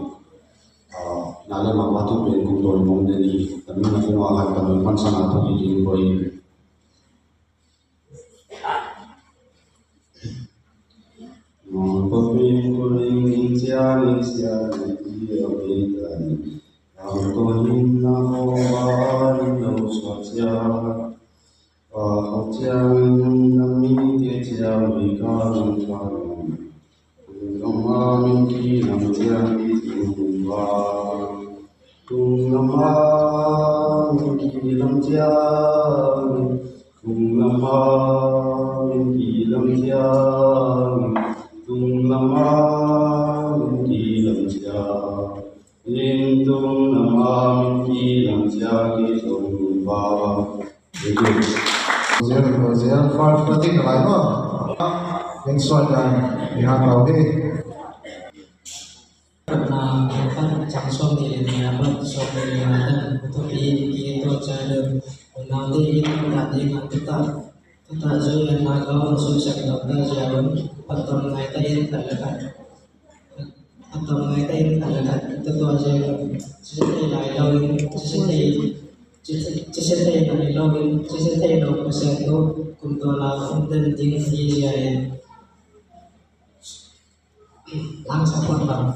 Speaker 3: na le ma tu ben kum tu mong de di tapi na ko akan kan man sana tu di ko Pemimpin kuling jani jani dia berikan, aku hina mawari no swaja, hujan nami dia jami kalam kalam, nama mungkin nam jami tumba, nama mungkin nam jami, nama mungkin nam jami. Tung nama minti lam sia, tung nama minti lam sia ki tung ba.
Speaker 6: Zian far penting lain apa? Yang suara yang kau ni.
Speaker 8: Karena bukan langsung di apa soal yang ada untuk itu cara nanti itu tadi kita Tajo naga rasul syakdabda jawan atau ngaitain talakan itu aja sesuatu lain sesuatu lain pasal kuntola dan tinggi jaya langsung potong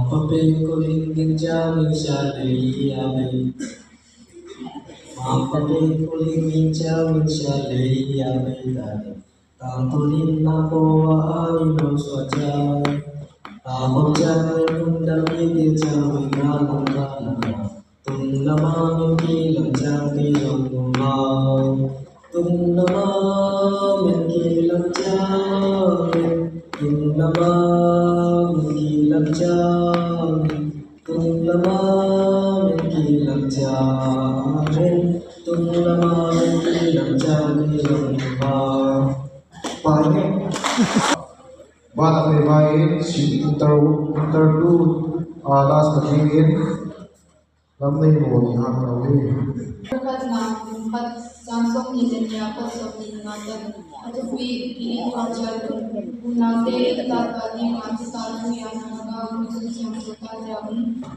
Speaker 8: Papi kuling ginja misalai amai, papi kuling ginja misalai amai tadi. Tampulin aku wahai dosaja, aku jangan kundali ginja wigalang kalang. Tung nama mimpi lanjang di rumah, tung nama mimpi lanjang, tung nama mimpi lanjang. lama min ki lam cha ren tung lama min ki lam cha ki lam ba pai ne
Speaker 6: ba ta me ba in si inter tu last ka in lam nei mo ni ha ta we
Speaker 9: Pat na pat samsung ni jenya pat so ni na tan atu pi ki ajal na te ta ta ni ma sa lu ya na ga ni su sim so ta ja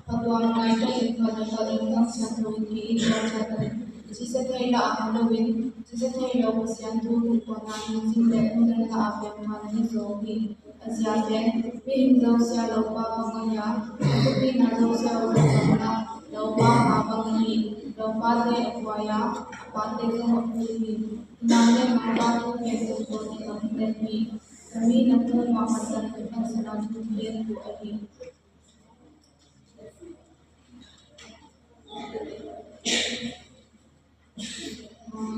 Speaker 9: patwa na ta in ka ta ta in ka sa lu ki ajal si sa thai la ha win si sa thai lo ko sian tu ko na ni sin le ko na ta a pe ma ni so ki asya te pe in zo sia lo pa ma ya atu pi na zo sia o na lo pa ma ba ni lo pa te akwaya pa te ko ma ni na le ma ba tu ke so ko ni ka ni ni kami na tu ma ma san ka sa na tu ye tu ai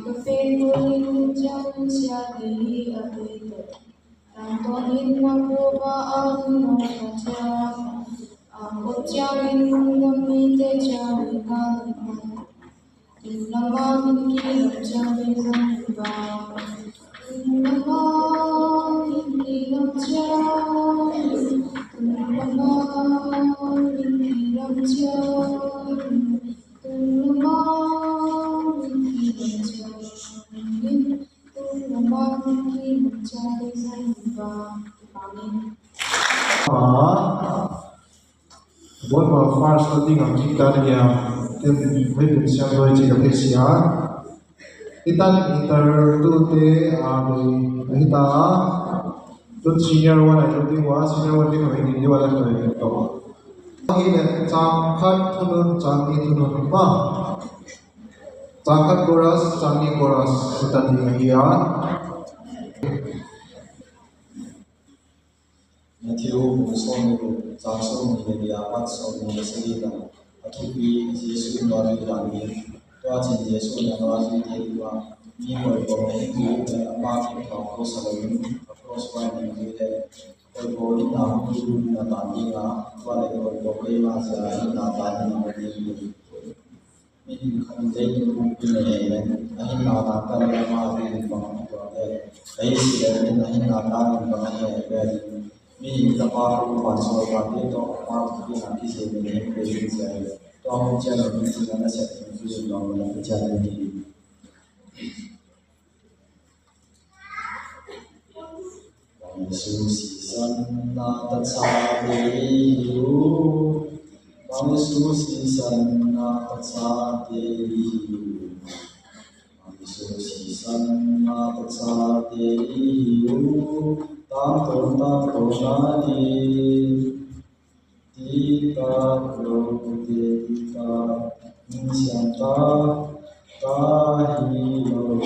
Speaker 9: Kepenguin jauh siadi abitu, tantonin nabuba alno kaca, aku jawin demi tejawi kalman, innama minki jawin zamba, innama minki jawin, innama minki jawin, innama
Speaker 6: Buat first study ng kita niya tem wait siya doy ci kapit siya kita ni inter te kita tu senior one ay tu wa senior one ko hindi wala ko ito ini changkhat thunun changni thunun ba changkhat chorus changni chorus kita ni hiya
Speaker 3: Matthew Muslim Samsung Media Patson Muslim Atupi Yesu Nori Dani Tuaci Yesu Nori Dani ni moi ko ni ama ki ko salon across one ni de ko ni na ni na ta ni na wa le ko ko ma sa ni na ta ni na ni ni kan de ni ko ni ne ai na ta ta la ma ni ko ko de ai si de ni na ta ni ko ne Ini kita perlu pasal lagi atau apa tu nanti saya boleh beri saya. Tahu jalan ini sebenarnya saya tuju dalam jalan ini. Yesus sana tatsadiyu, Yesus sana tatsadiyu, Yesus sana tatsadiyu. Tanto nadi Tita Tita Nisyanta Tahilo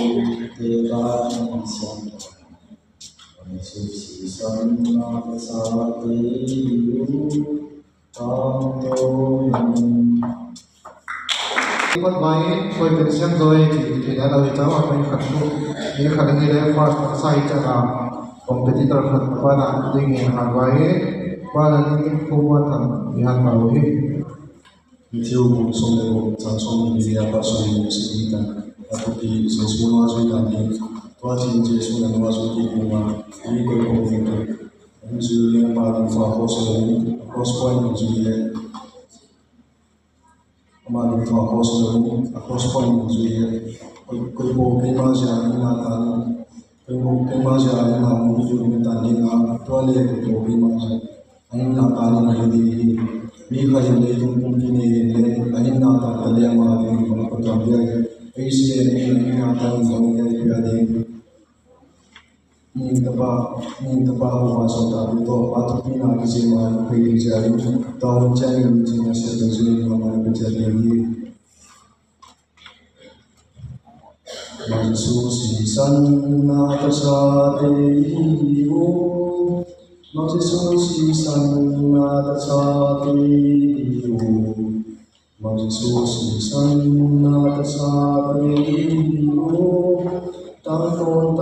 Speaker 3: Tita Nisyanta Yesus sana Pasadiyu Tanto
Speaker 6: Iman baik, kau pensiun zoe di dalam itu apa yang kau ini kadang ini first saya cara kompetitor pada dengan hargai pada dengan kuatan yang baru
Speaker 3: Matthew Muslim Samsung Media Patson Muslim Atupi semua sudah di tuaci Yesu dan wasuti kuma ini ko ko itu Muslim paling fokus ini cross point Muslim paling fokus ini cross point Muslim ko ko kema jani matan ko kema jani mamu ju ni tani na tuale ko kema jani ani na tani na yudi mi khayin le tum tum ki ne le ani na ta tale ma ni ko ko ta ya isi ni na ta ni ya ya de ni ta ba ho ma so ta to pa tu pi na ki se ma pe ri ja yu ta ho cha yu ji na se ta ju ni ma pe ja ni Yesus sana tatsadiyu, Yesus sana tatsadiyu, Yesus sana tatsadiyu, tanton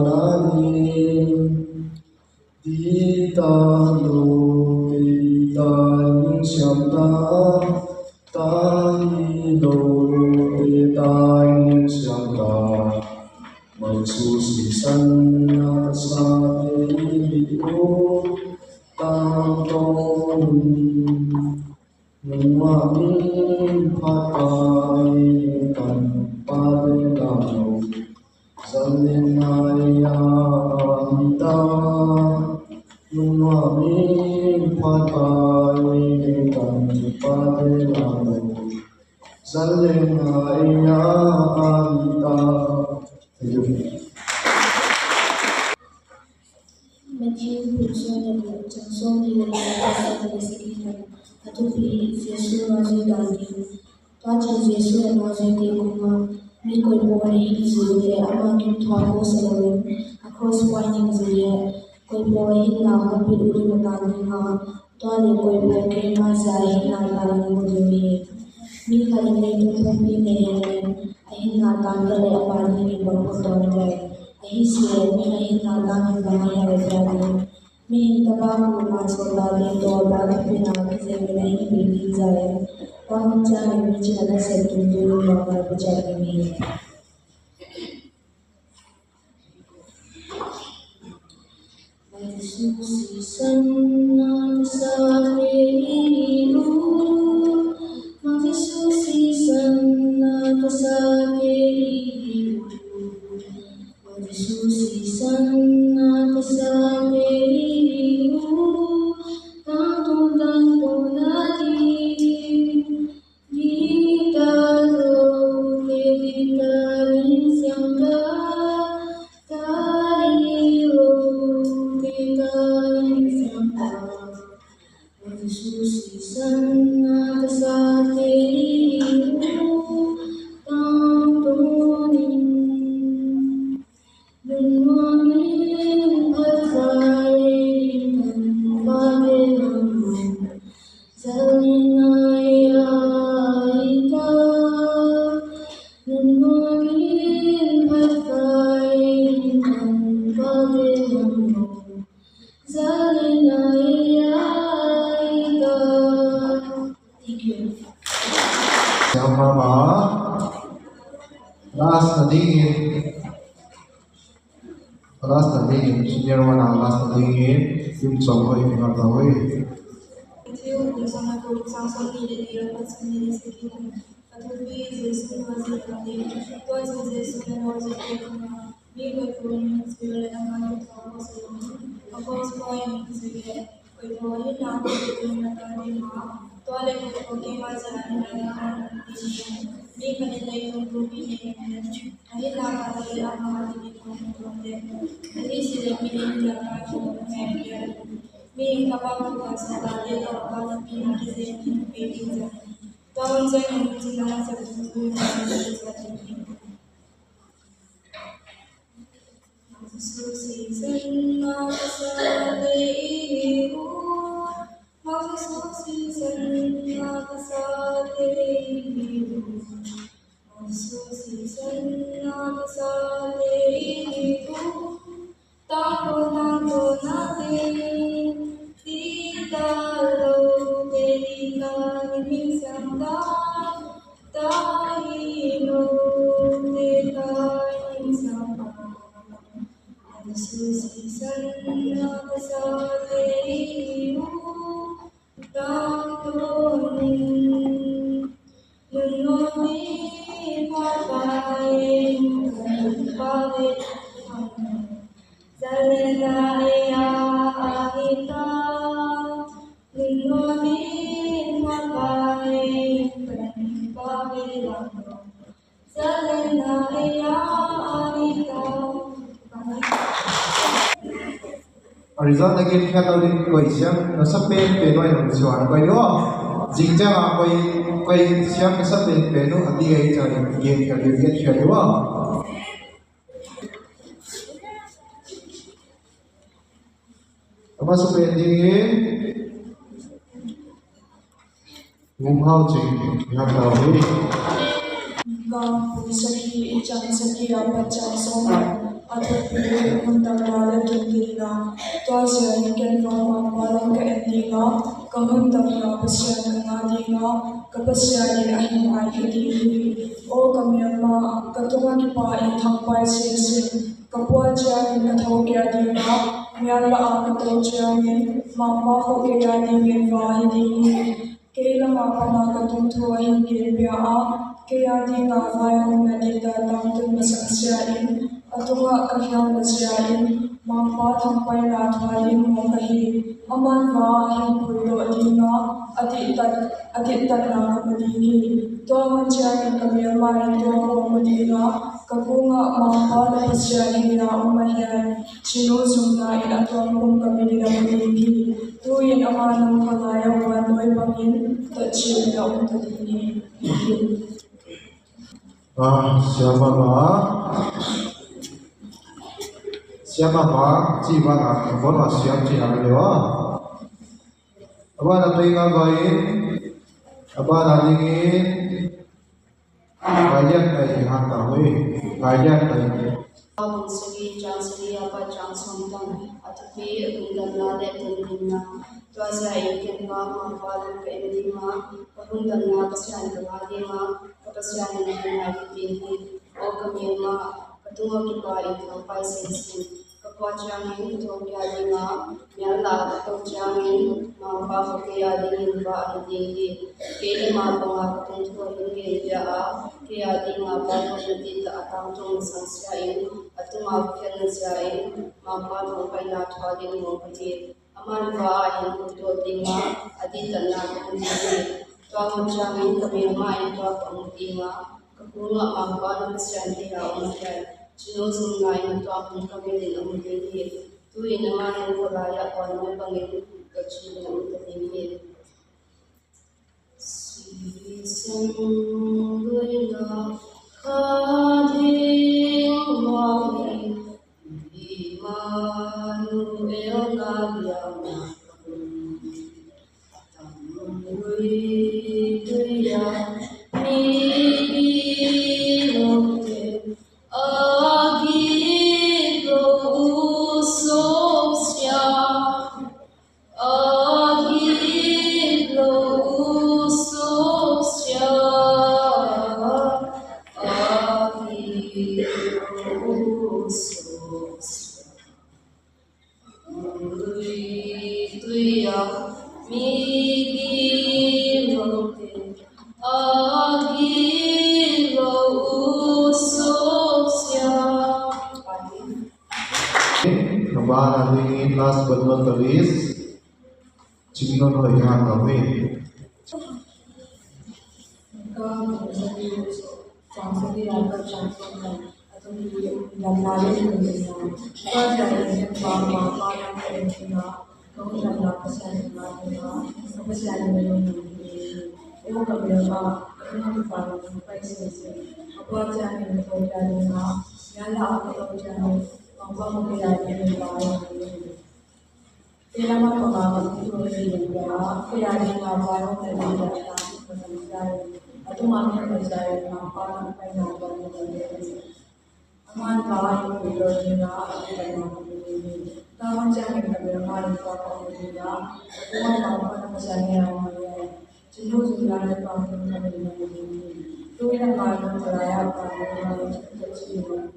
Speaker 3: nadi, Tita lo Tita Nisyanta. Jesus Son Savior Tanton Nuamin Patai Kan Padelamu Zalinaya Amita Nuamin Patai Kan Padelamu Zalinaya Amita. Thank you.
Speaker 9: Matthew Buson Johnson University Sekitar Atupi Yesu Raja Dandi Tuaja Yesu Raja Dekuma Mikoi Bore Hizuri Amagi Tuago Salarin Across Winding Zuya Koi Bore Hina Hampiri Matani Ha Tuale Koi Boke Mazai Hina Tarani Mudumi Mika Ine Tupi Nehen Ahina Tangale Abadi Ibamutonde Ahisi Ahina Tangale Bahaya Rebradi Min tabaku masolali to bagi pinagi zemina ini beli saya. Kamu jangan bicara setuju bahwa bicara ini. Susi sana sahiru, mati susi sana sahiru, mati susi sana sahiru, tanto tanto lagi di dalam kehidupan siangga. Susi sana kesatirimu tantunin Dunwamin asarin pagelamu Zalinaya ita Dunwamin asarin pagelamu Zalinaya.
Speaker 6: Siapa last nadingin senior mana last nadingin tim somoi dengan tahu
Speaker 9: Itu bersama sang suami dan dia lepas sendiri sekitar. Tetapi Yesus masih hadir. Tuhan Yesus masih hadir. Minggu pun segala amal Tuhan selalu. Apa semua yang segala. Kecuali nama itu mengenai nama. Tuhan yang berkati masa adalah Minggu ini untuk ini. Akhir nama dari amal ini Tuhan. Jadi sila pilih jalan media. Ming kapag kasalanan at kapag pinakisip ng pagkakas. Tawag sa inyo sila sa buhay sa atin. Susi sana sa iyo, Susi sana sa iyo, Susi sana sa iyo, tanto natin. Kalau kita minsan tayo kita minsan Susi sana sa iyo tantunin Nunomin papain kapit Zalinaya kita Nunomin papain kapilang Zalinaya kita.
Speaker 6: Result again kaya tao din ko siyang nasa pen pero ay nagsuwan ko yo jingja nga ko siyang nasa pen pero ati ay cari game ka get siya yo apa sa pen dingin ngumhaw jing yang tahu
Speaker 9: Gang Pusaki Icang Sekia Pacang Soma Atau Pilih Untuk Rada Tuntina Tuasa Ikan Faham Malam Ke Endinga kahun tamna pasyan ngadi nga kapasyan in ahin ay hidi o kamyama katunga kipa in thangpai sin kapwa jang in kathau kya di nga myala a katau jang in mama ho kya di in va hidi kela ma pana katung thua hin kirpya a kaya di nga vai hong na di ta tam tu masaksya in atunga kahyang masya in mama thangpai na thwalin mo kahi aman va hin pulo di nga ati tat na kamadini to man siya in kamyama in to ho madi nga kapunga mama na pasya in na umahiyan sinusong na in atong kung kami na madini tuwin aman ng kalayaw manoy pangin tatsin na untadini.
Speaker 6: Siapa jiwa nak bola siap cina lewa. Apa nak tinggal baik, apa nak ingin kajian dari hantar kajian dari.
Speaker 9: Abang segi jang segi apa jang sontan atapi undan nade tenina tuasa ikan ba mafal ke endima undan na pasyan kawadi ma pasyan na nagitin o kamiyama katunga kipa ito pa sensin kapwa jangin to kyali ma nyala to jangin ma pa kaya din ba hindi kaya ma pa katung to hindi ya kaya din ma pa hindi ta atang tong sansyain atuma kyan sain ma pa to kaya thwagin mo pati aman ba hin to dinga adita na hindi to ang jangin kami ma ito ang dinga kapunga ma pa na pasyan dia umay sinusong na ito ang kami din ang hindi tuwin naman ang kulaya ko ang may pangin kachin ng tatingin sisanggoy na kading wali Immanuel nagyang tamu'y kaya minilogin agilo usok siya agilo usok siya agilo usok siya tuya migilogin agilo usok siya.
Speaker 6: Kembali ingin last but not the least, Cino no yang kami.
Speaker 9: Jadi apa contohnya atau dalam lain kemudian pada yang bapa yang kedua kemudian apa sahaja apa sahaja yang itu kemudian kami pada sampai selesai apa sahaja yang terjadi yang apa terjadi apa mungkin yang terjadi dalam apa itu juga tidak ada apa yang terjadi atau mana percaya apa yang kita lakukan aman kawai itu juga ada ini kawan jangan bermain apa juga aman apa percaya yang jenuh juga ada panggung kami ini tu yang malam peraya kami kecil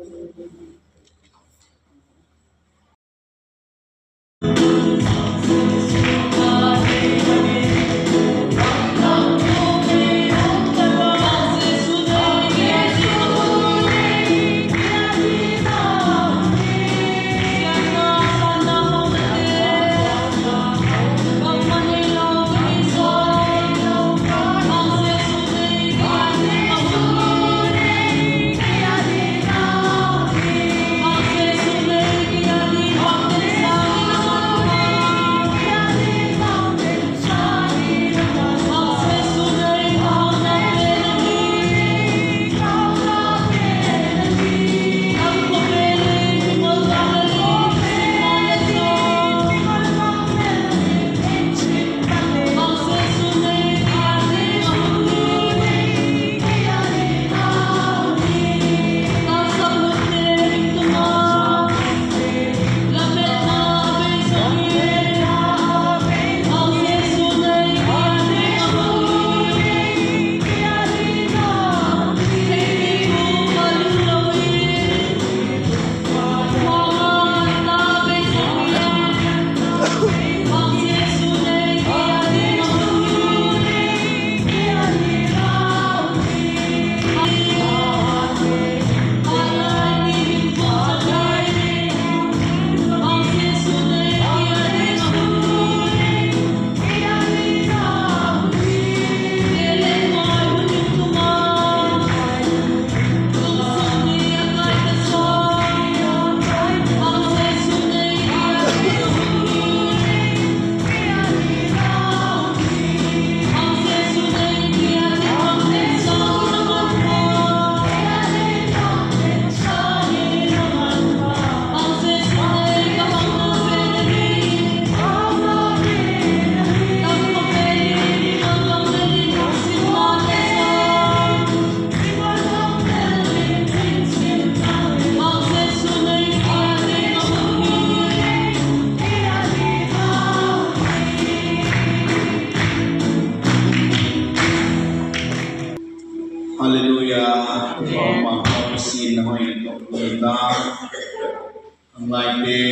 Speaker 10: ang laite,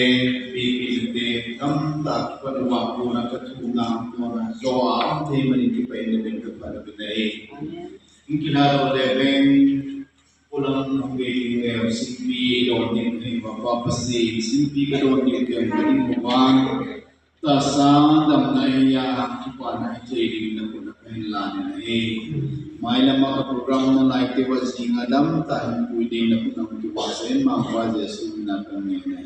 Speaker 10: bibili kam tak panuwa ko na katulong ko na doa ang tema ni kita independent kepada binay. Ang kilaro leben ulang ng bigay simpi doon din ay mapapasli simpi ka doon din kaya pinimubang tasang damnaya kipa na ito na po na kahilan na may na mga program na like was ingadam tayo pwede na po ng tiwasin mga pajes na kami na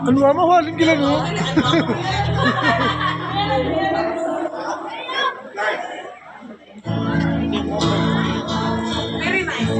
Speaker 4: Ano ba mahalin gila no?
Speaker 11: Very nice.